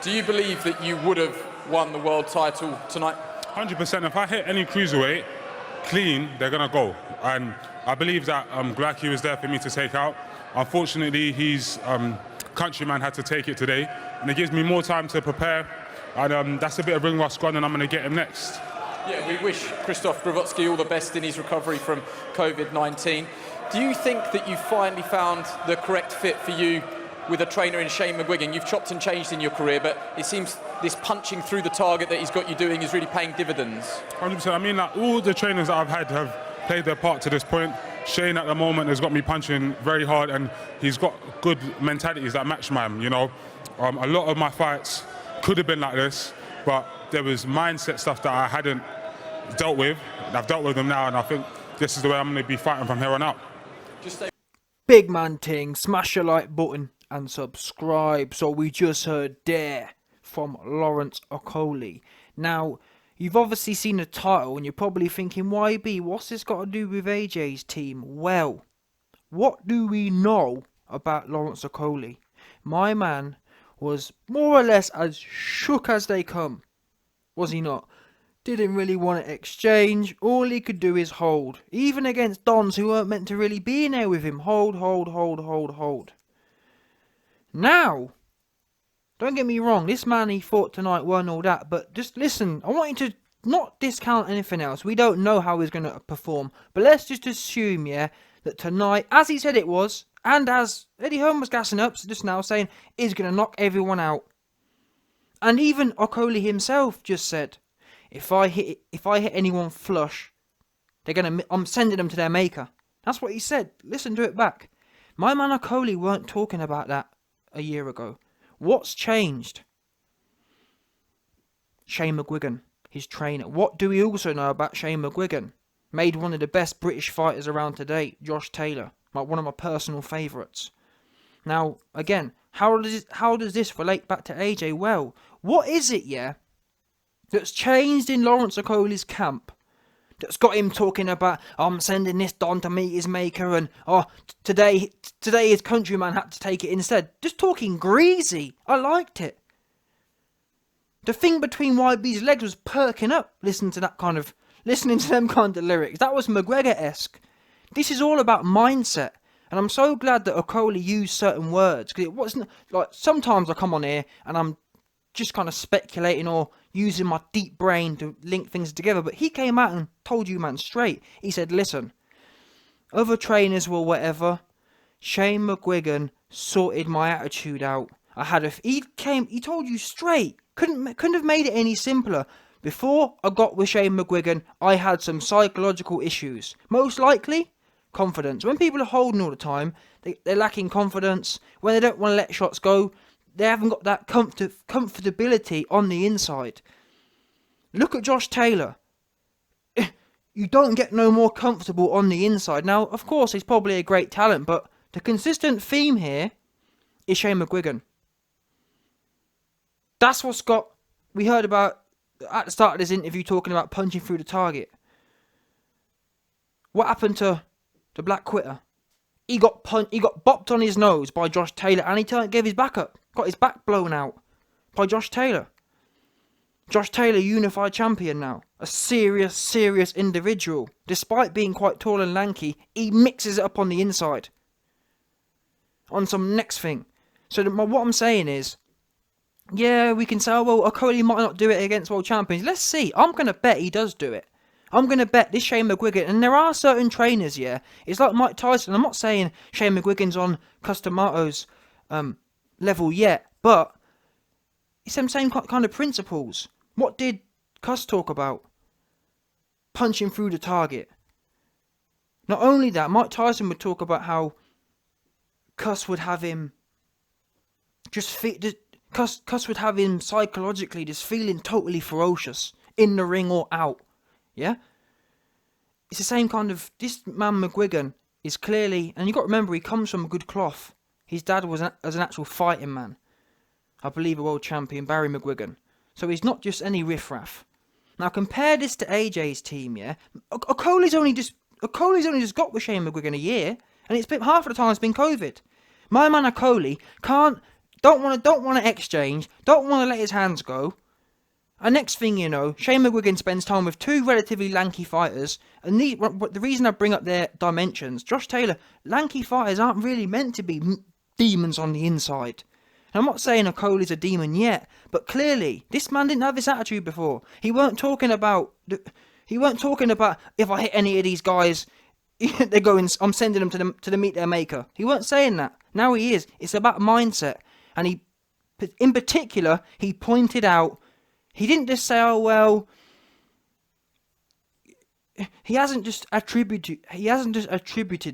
Do you believe that you would have won the world title tonight? 100%. If I hit any cruiserweight clean, they're going to go. And I believe that Glacki was there for me to take out. Unfortunately, his countryman had to take it today. And it gives me more time to prepare. And that's a bit of ring rust gone, and I'm going to get him next. Yeah, we wish Krzysztof Grodzki all the best in his recovery from COVID-19. Do you think that you finally found the correct fit for you with a trainer in Shane McGuigan? You've chopped and changed in your career, but it seems this punching through the target that he's got you doing is really paying dividends. 100%. I mean, like, all the trainers that I've had have played their part to this point. Shane at the moment has got me punching very hard, and he's got good mentalities that match mine, you know. A lot of my fights could have been like this, but there was mindset stuff that I hadn't dealt with. I've dealt with them now, and I think this is the way I'm going to be fighting from here on out. Big man ting, smash the like button and subscribe. So we just heard there from Lawrence Okolie. Now, you've obviously seen the title and you're probably thinking, YB, what's this got to do with AJ's team? Well, what do we know about Lawrence Okolie? My man was more or less as shook as they come, was he not? Didn't really want to exchange. All he could do is hold. Even against Dons who weren't meant to really be in there with him. Hold. Now, don't get me wrong, this man he fought tonight weren't all that, but just listen, I want you to not discount anything else. We don't know how he's going to perform, but let's just assume, yeah, that tonight, as he said it was, and as Eddie Hearn was gassing up just now, saying he's going to knock everyone out. And even Okolie himself just said, if I hit anyone flush, I'm sending them to their maker. That's what he said. Listen to it back. My man Okolie weren't talking about that a year ago. What's changed? Shane McGuigan, his trainer. What do we also know about Shane McGuigan? Made one of the best British fighters around today, Josh Taylor. Like one of my personal favourites. Now, again, how does this relate back to AJ? Well, what is it, yeah, that's changed in Lawrence Okolie's camp that's got him talking about, I'm sending this Don to meet his maker, and today his countryman had to take it instead. Just talking greasy. I liked it. The thing between YB's legs was perking up listening to them kind of lyrics. That was McGregor-esque. This is all about mindset. And I'm so glad that Okolie used certain words. Because it wasn't like, sometimes I come on here and I'm just kind of speculating or using my deep brain to link things together. But he came out and told you, man, straight. He said, listen, other trainers will whatever. Shane McGuigan sorted my attitude out. He told you straight. Couldn't have made it any simpler. Before I got with Shane McGuigan, I had some psychological issues. Most likely, confidence. When people are holding all the time, they're lacking confidence. When they don't want to let shots go, they haven't got that comfortability on the inside. Look at Josh Taylor. You don't get no more comfortable on the inside. Now, of course, he's probably a great talent, but the consistent theme here is Shane McGuigan. That's we heard about at the start of this interview talking about punching through the target. What happened to the Black Quitter? He got bopped on his nose by Josh Taylor, and he gave his back up. Got his back blown out by Josh Taylor. Josh Taylor, unified champion now. A serious individual. Despite being quite tall and lanky, he mixes it up on the inside. On some next thing. So what I'm saying is, yeah, we can say, oh, well, Okolie might not do it against world champions. Let's see. I'm going to bet he does do it. I'm going to bet this Shane McGuigan, and there are certain trainers, yeah. It's like Mike Tyson. I'm not saying Shane McGuigan's on Customato's level yet, but it's them same kind of principles. What did Cuss talk about? Punching through the target. Not only that, Mike Tyson would talk about how Cuss would have him Cuss would have him psychologically just feeling totally ferocious in the ring or out. Yeah? It's the same kind of... This man McGuigan is clearly... And you've got to remember, he comes from a good cloth. His dad was an actual fighting man. I believe a world champion, Barry McGuigan. So he's not just any riffraff. Now compare this to AJ's team, yeah? Okolie's only just got with Shane McGuigan a year. And it's been half of the time it's been COVID. My man Okolie can't don't want to exchange, don't want to let his hands go. And next thing you know, Shane McGuigan spends time with two relatively lanky fighters. And the reason I bring up their dimensions, Josh Taylor, lanky fighters aren't really meant to be demons on the inside. And I'm not saying Okolie's a demon yet, but clearly this man didn't have this attitude before. He weren't talking about if I hit any of these guys, they're going. I'm sending them to the meet their maker. He weren't saying that. Now he is. It's about mindset, and in particular, he pointed out. He didn't just say, "Oh well." He hasn't just attributed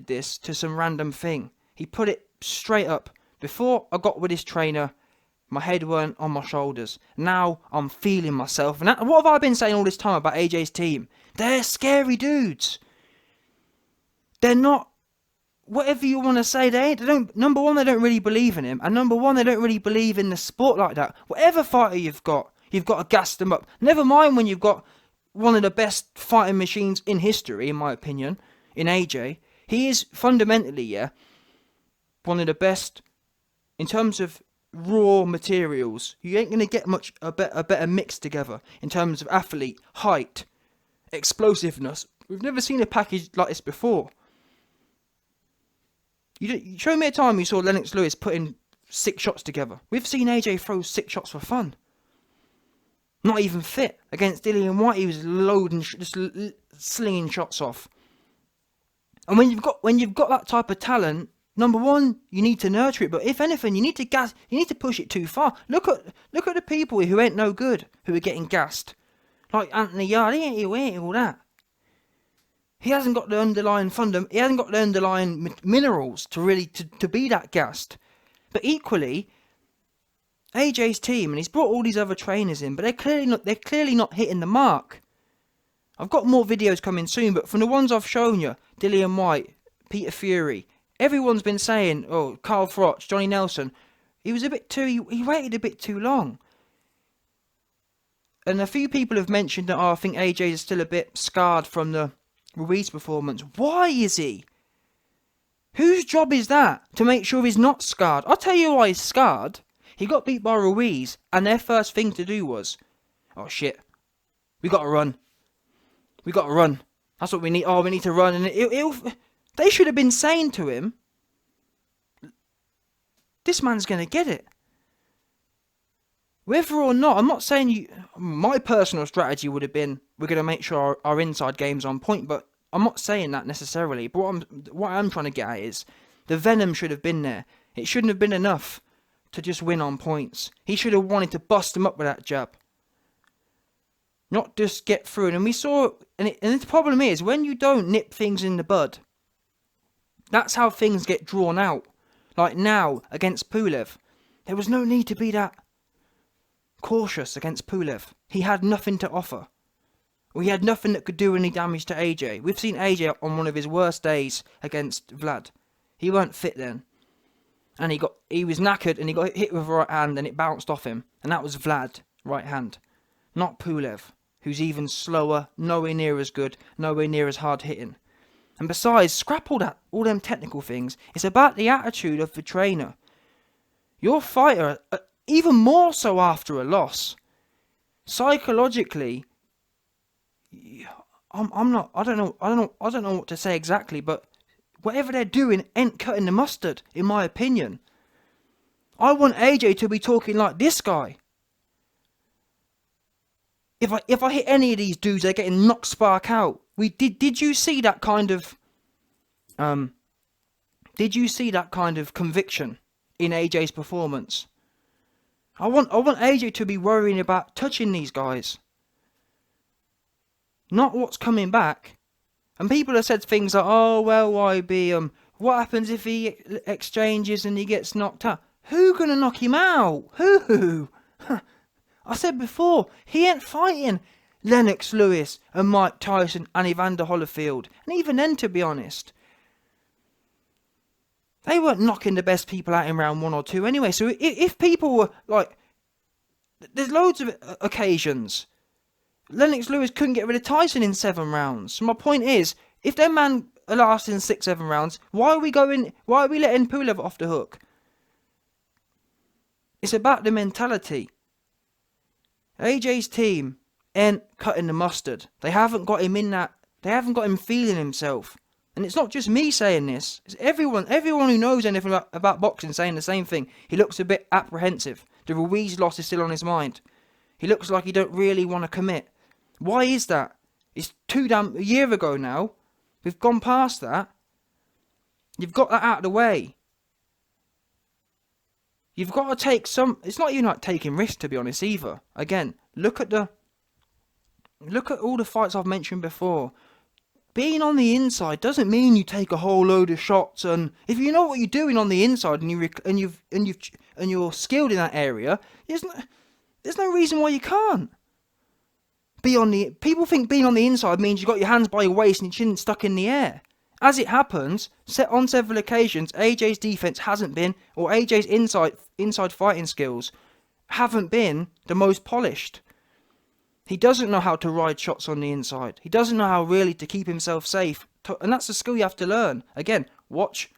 this to some random thing. He put it straight up. Before I got with this trainer, my head weren't on my shoulders. Now I'm feeling myself. And what have I been saying all this time about AJ's team? They're scary dudes. They're not. Whatever you want to say, they don't. Number one, they don't really believe in him, and number one, they don't really believe in the sport like that. Whatever fighter you've got to gas them up. Never mind when you've got one of the best fighting machines in history, in my opinion, in AJ. He is fundamentally, one of the best in terms of raw materials. You ain't gonna get a better mix together in terms of athlete, height, explosiveness. We've never seen a package like this before. You show me a time you saw Lennox Lewis putting 6 shots together. We've seen AJ throw 6 shots for fun. Not even fit. Against Dillian White, he was loading, just slinging shots off. And when you've got that type of talent, number one, you need to nurture it. But if anything, you need to push it too far. Look at the people who ain't no good, who are getting gassed. Like Anthony Yard, he ain't all that. He hasn't got the underlying he hasn't got the underlying minerals to really to be that gassed. But equally, AJ's team, and he's brought all these other trainers in, but they're clearly not hitting the mark. I've got more videos coming soon, but from the ones I've shown you, Dillian White, Peter Fury, everyone's been saying, oh, Carl Froch, Johnny Nelson, he waited a bit too long. And a few people have mentioned that, I think AJ is still a bit scarred from the Ruiz performance. Why is he? Whose job is that to make sure he's not scarred? I'll tell you why he's scarred. He got beat by Ruiz, and their first thing to do was, oh shit, we got to run. We got to run. That's what we need. Oh, we need to run. And they should have been saying to him, this man's going to get it. Whether or not, I'm not saying my personal strategy would have been, we're going to make sure our inside game's on point, but I'm not saying that necessarily. But what I'm trying to get at is, the venom should have been there. It shouldn't have been enough to just win on points. He should have wanted to bust him up with that jab. Not just get through. And we saw, and the problem is, when you don't nip things in the bud, that's how things get drawn out. Like now, against PULEV. There was no need to be that cautious against PULEV. He had nothing to offer. Or he had nothing that could do any damage to AJ. We've seen AJ on one of his worst days against Vlad. He weren't fit then. And he was knackered and he got hit with a right hand and it bounced off him. And that was Vlad, right hand. Not PULEV, who's even slower, nowhere near as good, nowhere near as hard hitting. And besides, scrap all them technical things. It's about the attitude of the trainer. Your fighter, even more so after a loss, psychologically, I don't know what to say exactly, but whatever they're doing ain't cutting the mustard, in my opinion. I want AJ to be talking like this guy. If I hit any of these dudes, they're getting knocked spark out. Did you see that kind of conviction in AJ's performance? I want AJ to be worrying about touching these guys, not what's coming back. And people have said things like, oh well, YB, what happens if he exchanges and he gets knocked out? Who gonna knock him out? Who? I said before, he ain't fighting Lennox Lewis and Mike Tyson and Evander Holyfield. And even then, to be honest, they weren't knocking the best people out in round 1 or 2 anyway. So if people were like, there's loads of occasions Lennox Lewis couldn't get rid of Tyson in 7 rounds. So my point is, if their man are lasting 6-7 rounds, why are we letting PULEV off the hook? It's about the mentality. AJ's team ain't cutting the mustard. They haven't got him in that. They haven't got him feeling himself. And it's not just me saying this. It's everyone who knows anything about boxing saying the same thing. He looks a bit apprehensive. The Ruiz loss is still on his mind. He looks like he don't really want to commit. Why is that? It's a year ago now. We've gone past that. You've got that out of the way. You've got to take some. It's not even like taking risks, to be honest, either. Again, look at all the fights I've mentioned before. Being on the inside doesn't mean you take a whole load of shots. And if you know what you're doing on the inside and you're skilled in that area, there's no reason why you can't. People think being on the inside means you've got your hands by your waist and your chin stuck in the air. As it happens, on several occasions, AJ's defense hasn't been, or AJ's inside fighting skills haven't been the most polished. He doesn't know how to ride shots on the inside. He doesn't know how really to keep himself safe. And that's a skill you have to learn. Again, watch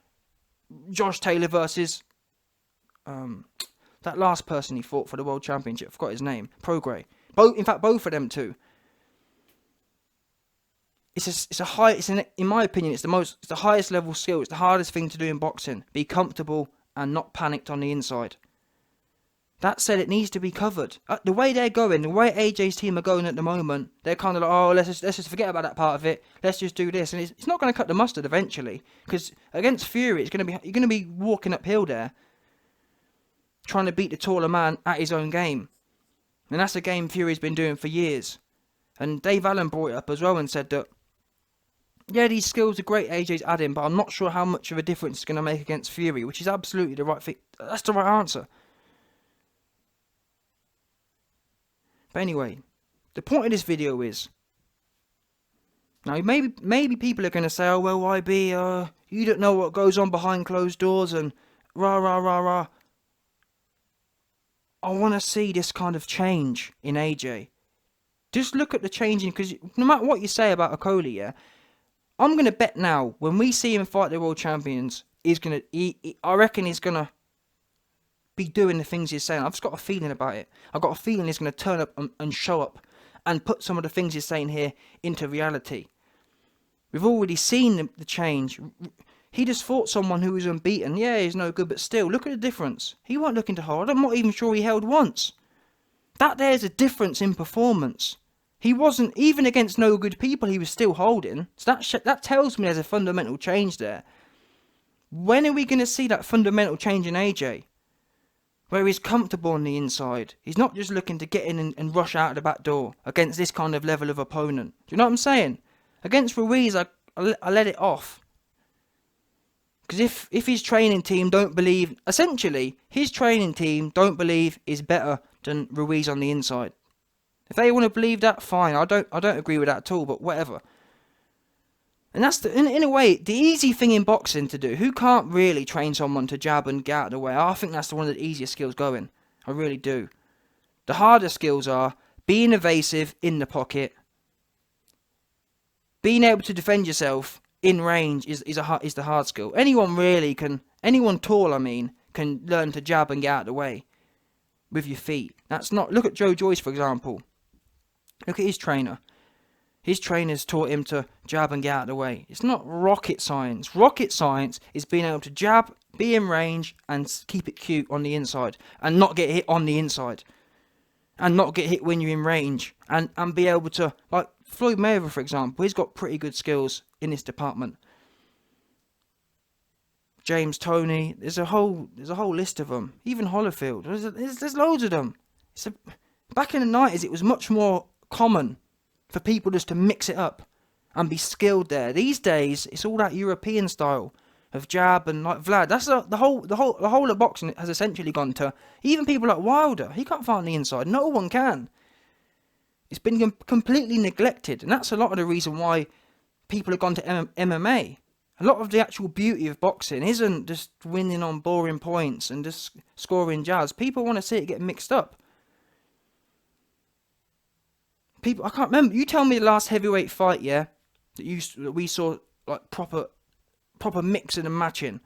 Josh Taylor versus that last person he fought for the World Championship. I forgot his name. Prograis. In fact, both of them two. In my opinion, it's the highest level skill. It's the hardest thing to do in boxing. Be comfortable and not panicked on the inside. That said, it needs to be covered. The way they're going, the way AJ's team are going at the moment, they're kind of like, oh, let's just forget about that part of it. Let's just do this, and it's not going to cut the mustard eventually. Because against Fury, you're going to be walking uphill there, trying to beat the taller man at his own game, and that's a game Fury's been doing for years. And Dave Allen brought it up as well and said that, yeah, these skills are great AJ's adding, but I'm not sure how much of a difference it's going to make against Fury, which is absolutely the right thing. That's the right answer. But anyway, the point of this video is, now maybe people are going to say, oh, well, YB, you don't know what goes on behind closed doors and rah, rah, rah, rah. I want to see this kind of change in AJ. Just look at the changing, because no matter what you say about Okolie, yeah, I'm going to bet now, when we see him fight the world champions, I reckon he's going to be doing the things he's saying. I've just got a feeling about it. I've got a feeling he's going to turn up and show up and put some of the things he's saying here into reality. We've already seen the change. He just fought someone who was unbeaten. Yeah, he's no good, but still, look at the difference. He wasn't looking to hold. I'm not even sure he held once. There's a difference in performance. He wasn't, even against no good people, he was still holding. So that tells me there's a fundamental change there. When are we going to see that fundamental change in AJ? Where he's comfortable on the inside. He's not just looking to get in and rush out of the back door against this kind of level of opponent. Do you know what I'm saying? Against Ruiz, I let it off. Because if his training team don't believe, essentially, his training team don't believe is better than Ruiz on the inside. If they want to believe that, fine. I don't agree with that at all, but whatever. And that's, in a way, the easy thing in boxing to do. Who can't really train someone to jab and get out of the way? I think that's one of the easiest skills going. I really do. The harder skills are being evasive in the pocket. Being able to defend yourself in range is the hard skill. Anyone tall, can learn to jab and get out of the way with your feet. Look at Joe Joyce, for example. Look at his trainer. His trainers taught him to jab and get out of the way. It's not rocket science. Rocket science is being able to jab, be in range, and keep it cute on the inside. And not get hit on the inside. And not get hit when you're in range. And be able to, like Floyd Mayweather, for example, he's got pretty good skills in this department. James Toney, there's a whole list of them. Even Holyfield, there's loads of them. Back in the 90s, it was much more common for people just to mix it up and be skilled there. These days, it's all that European style of jab and like Vlad. That's the whole of boxing has essentially gone to. Even people like Wilder, he can't fight on the inside. No one can. It's been completely neglected, and that's a lot of the reason why people have gone to MMA. A lot of the actual beauty of boxing isn't just winning on boring points and just scoring jabs. People want to see it get mixed up. I can't remember. You tell me the last heavyweight fight, yeah, that we saw like proper mixing and matching.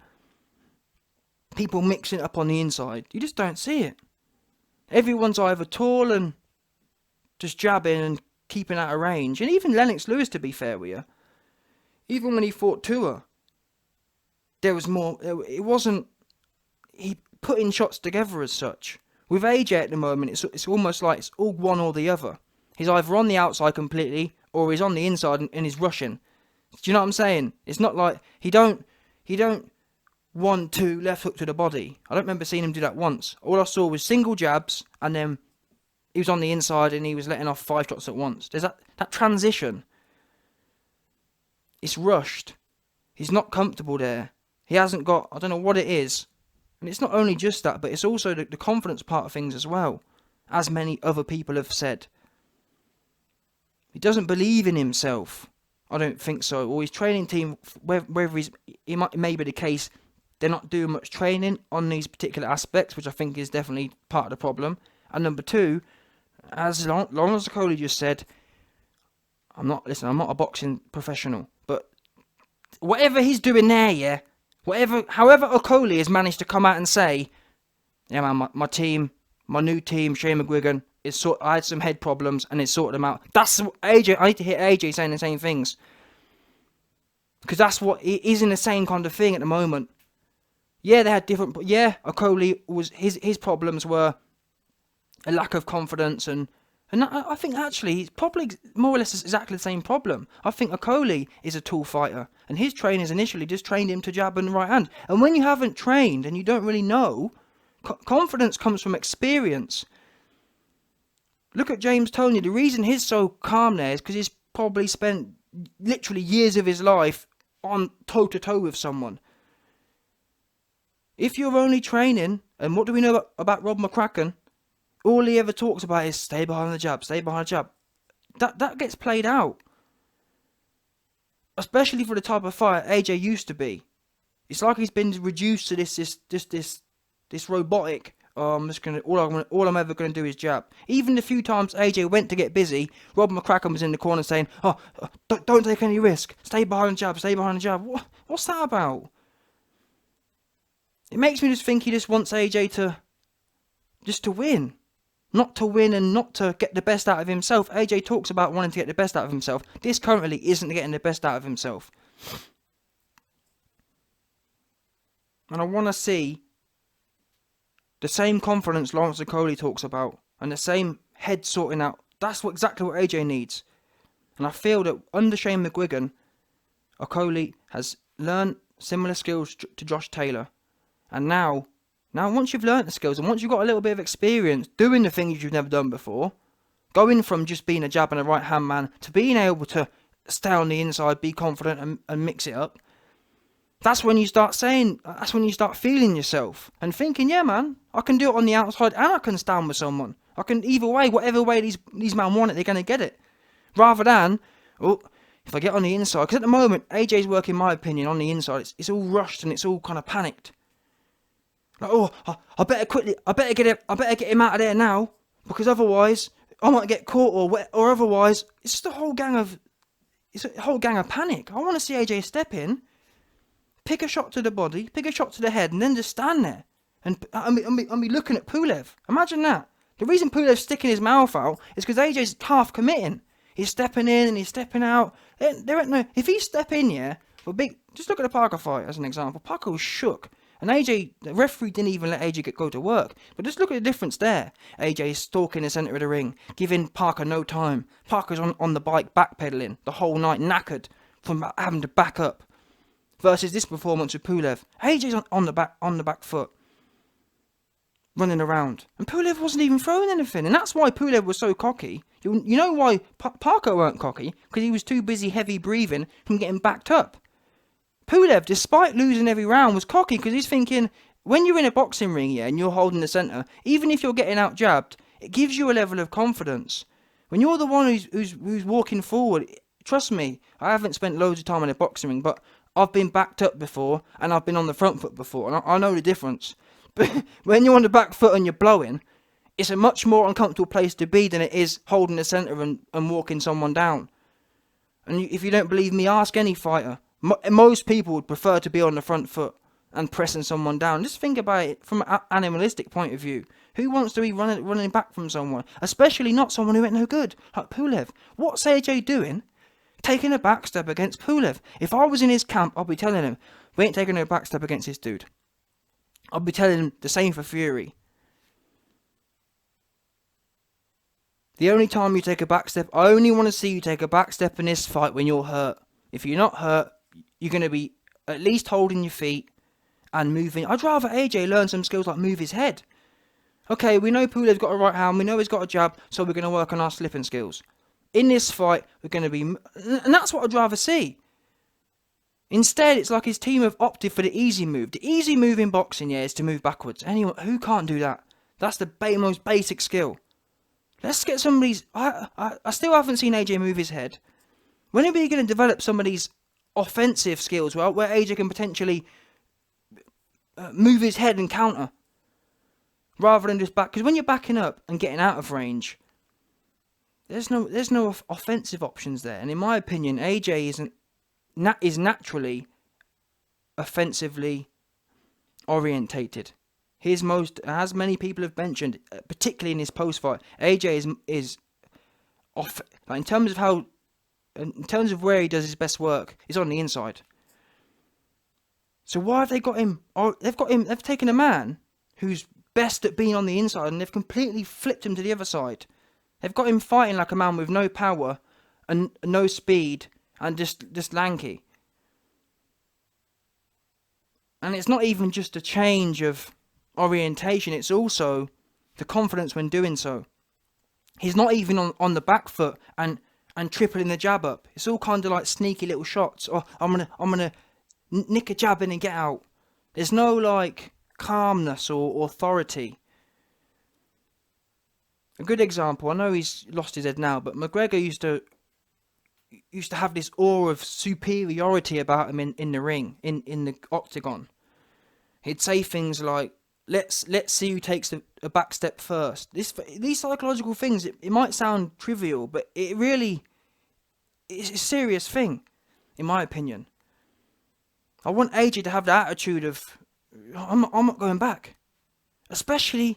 people mixing it up on the inside. You just don't see it. Everyone's either tall and just jabbing and keeping out of range. And even Lennox Lewis, to be fair with you, even when he fought Tua, there was more. It wasn't he putting shots together as such. With AJ at the moment, it's almost like it's all one or the other. He's either on the outside completely or he's on the inside and he's rushing. Do you know what I'm saying? It's not like he don't 1-2 left hook to the body. I don't remember seeing him do that once. All I saw was single jabs and then he was on the inside and he was letting off 5 shots at once. There's that transition. It's rushed. He's not comfortable there. He hasn't got, I don't know what it is. And it's not only just that, but it's also the confidence part of things as well. As many other people have said. He doesn't believe in himself. I don't think so. Or his training team, whether it may be the case, they're not doing much training on these particular aspects, which I think is definitely part of the problem. And number 2, as Lawrence Okolie just said, I'm not a boxing professional, but whatever he's doing there, yeah, however Okolie has managed to come out and say, yeah man, my team, my new team, Shane McGuigan, I had some head problems and it sorted them out. That's AJ. I need to hear AJ saying the same things. Because that's what he's in the same kind of thing at the moment. Yeah, they had different. Yeah, Okolie was his problems were a lack of confidence and I think actually it's probably more or less exactly the same problem. I think Okolie is a tall fighter and his trainers initially just trained him to jab and right hand. And when you haven't trained and you don't really know, confidence comes from experience. Look at James Toney. The reason he's so calm there is because he's probably spent literally years of his life on toe-to-toe with someone. If you're only training, and what do we know about Rob McCracken? All he ever talks about is stay behind the jab, stay behind the jab. That gets played out. Especially for the type of fighter AJ used to be. It's like he's been reduced to this robotic. I'm just gonna all I'm ever gonna do is jab. Even the few times AJ went to get busy, Rob McCracken was in the corner saying, "Oh, don't take any risk. Stay behind the jab. Stay behind the jab." What's that about? It makes me just think he just wants AJ to win, not to win and not to get the best out of himself. AJ talks about wanting to get the best out of himself. This currently isn't getting the best out of himself, and I want to see the same confidence Lawrence Okolie talks about, and the same head sorting out. That's exactly what AJ needs. And I feel that under Shane McGuigan, Okolie has learned similar skills to Josh Taylor. And now once you've learned the skills, and once you've got a little bit of experience doing the things you've never done before, going from just being a jab and a right hand man to being able to stay on the inside, be confident and mix it up, that's when you start feeling yourself and thinking, yeah man, I can do it on the outside and I can stand with someone. I can, either way, whatever way these men want it, they're going to get it. Rather than, if I get on the inside, because at the moment, AJ's work, in my opinion, on the inside, it's all rushed and it's all kind of panicked. Like, I better get him out of there now, because otherwise I might get caught or otherwise it's just a whole gang of panic. I want to see AJ step in, pick a shot to the body, pick a shot to the head, and then just stand there. And be looking at PULEV. Imagine that. The reason PULEV's sticking his mouth out is because AJ's half committing. He's stepping in and he's stepping out. There ain't no. If he step in, just look at the Parker fight as an example. Parker was shook, and AJ, the referee didn't even let AJ go to work. But just look at the difference there. AJ's stalking the centre of the ring, giving Parker no time. Parker's on the bike backpedaling the whole night, knackered from having to back up. Versus this performance with PULEV. AJ's on the back foot, running around. And PULEV wasn't even throwing anything. And that's why PULEV was so cocky. You know why Parker weren't cocky? Because he was too busy heavy breathing from getting backed up. PULEV, despite losing every round, was cocky because he's thinking, when you're in a boxing ring, and you're holding the centre, even if you're getting out jabbed, it gives you a level of confidence. When you're the one who's walking forward, trust me, I haven't spent loads of time in a boxing ring, but I've been backed up before, and I've been on the front foot before, and I know the difference. But when you're on the back foot and you're blowing, it's a much more uncomfortable place to be than it is holding the centre and walking someone down. And if you don't believe me, ask any fighter. Most people would prefer to be on the front foot and pressing someone down. Just think about it from an animalistic point of view. Who wants to be running back from someone? Especially not someone who ain't no good, like PULEV. What's AJ doing? Taking a backstep against PULEV. If I was in his camp, I'd be telling him, we ain't taking no backstep against this dude. I'd be telling him the same for Fury. The only time you take a backstep, I only want to see you take a backstep in this fight when you're hurt. If you're not hurt, you're going to be at least holding your feet and moving. I'd rather AJ learn some skills like move his head. Okay, we know PULEV's got a right hand, we know he's got a jab, so we're going to work on our slipping skills. In this fight, we're going to be... And that's what I'd rather see. Instead, it's like his team have opted for the easy move. The easy move in boxing, yeah, is to move backwards. Anyone who can't do that? That's the most basic skill. Let's get some of these... I still haven't seen AJ move his head. When are we going to develop some of these offensive skills, well, where AJ can potentially move his head and counter? Rather than just back... Because when you're backing up and getting out of range, there's no offensive options there. And in my opinion, AJ is naturally offensively orientated. His most, as many people have mentioned, particularly in his post-fight, AJ is off. Like in terms of where he does his best work, is on the inside. So why have they got him? Oh, they've taken a man who's best at being on the inside, and they've completely flipped him to the other side. They've got him fighting like a man with no power and no speed and just lanky. And it's not even just a change of orientation, it's also the confidence when doing so. He's not even on the back foot and tripling the jab up. It's all kind of like sneaky little shots. Or I'm gonna nick a jab in and get out. There's no like calmness or authority. A good example, I know he's lost his head now, but McGregor used to have this aura of superiority about him in the ring, in the octagon. He'd say things like, let's see who takes a back step first. These psychological things, it might sound trivial, but it really is a serious thing, in my opinion. I want AJ to have the attitude of, I'm not going back. Especially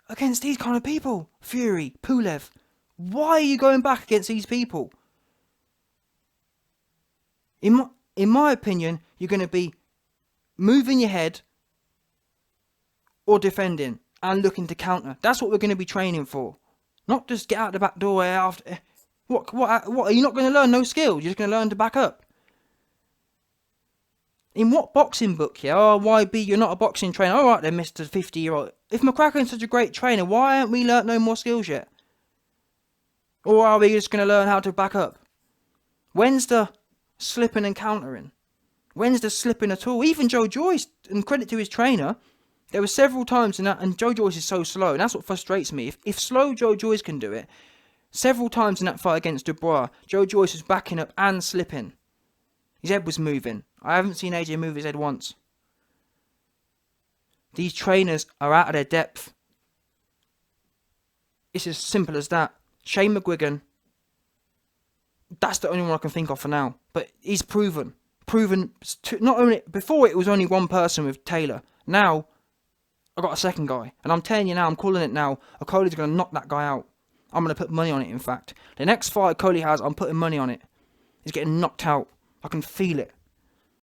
against these kind of people. Fury, PULEV. Why are you going back against these people? In my opinion, you're going to be moving your head or defending and looking to counter. That's what we're going to be training for. Not just get out the back door after... What are you not going to learn no skills? You're just going to learn to back up. In what boxing book, yeah? Oh, YB, you're not a boxing trainer. All right then, Mr. 50-year-old. If McCracken's such a great trainer, why haven't we learnt no more skills yet? Or are we just going to learn how to back up? When's the slipping and countering? When's the slipping at all? Even Joe Joyce, and credit to his trainer, there were several times in that, and Joe Joyce is so slow, and that's what frustrates me. If slow Joe Joyce can do it, several times in that fight against Dubois, Joe Joyce was backing up and slipping. His head was moving. I haven't seen AJ move his head once. These trainers are out of their depth. It's as simple as that. Shane McGuigan, that's the only one I can think of for now. But he's proven not only before it was only one person with Taylor. Now I got a second guy, and I'm telling you now, I'm calling it now. Okolie's going to knock that guy out. I'm going to put money on it. In fact, the next fight Okolie has, I'm putting money on it. He's getting knocked out. I can feel it.